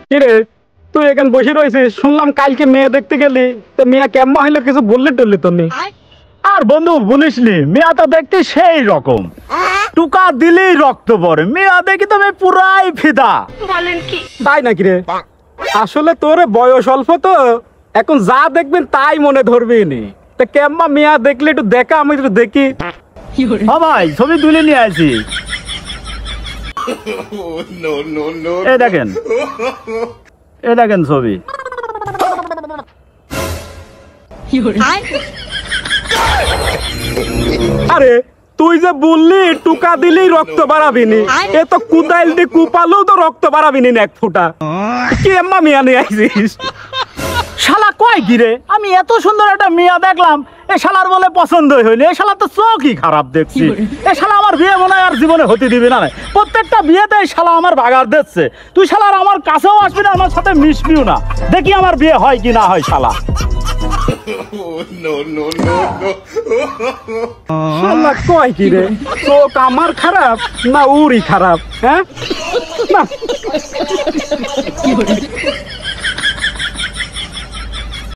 কিরে তুই এখানে বসে রয়েছিস, শুনলাম কালকে মেয়ে দেখতে গেলি, তো মেয়ে কেমন হইলো কিছু বললি টললি তো নি? আর বন্ধু বলিসনি, মেয়া তো দেখতে সেই রকম, টুকা দিলেই রক্ত পড়ে, মেয়া দেখি তো পুরাই ফিদা। তাই নাকি রে? আসলে তোর বয়স অল্প তো, এখন যা দেখবেন তাই মনে ধরবি নি। তা কেম্মা মেয়া দেখলে একটু দেখা, আমি একটু দেখি। হ্যাঁ ভাই, ছবি তুলে নিয়ে আসি। এই দেখেন, এই দেখেন ছবি। আরে তুই যে বললি টুকা দিলেই রক্ত বাড়াবি নি, এ তো কুদাইল দিয়ে কুপালেও তো রক্ত বাড়াবি নি এক ফুটা। কি এম্মা মেয়া নিয়ে আইছিস? শালা কয় কি রে, আমি এত সুন্দর একটা মেয়া দেখলাম, এ শালার বলে পছন্দই হয়নি। এ শালা তো চোখই খারাপ দেখছি। এ শালা আমার বিয়ে মনে হয় আর জীবনে হতে দিবি না। প্রত্যেকটা বিয়েতে শালা আমার বাগার দিচ্ছে। তুই শালার আমার কাছেও আসবি না, আমার সাথে মিশবিও না, দেখি আমার বিয়ে হয় কি না হয়। শালা শালা কয় কি রে, চোখ আমার খারাপ না উরি খারাপ? হ্যাঁ না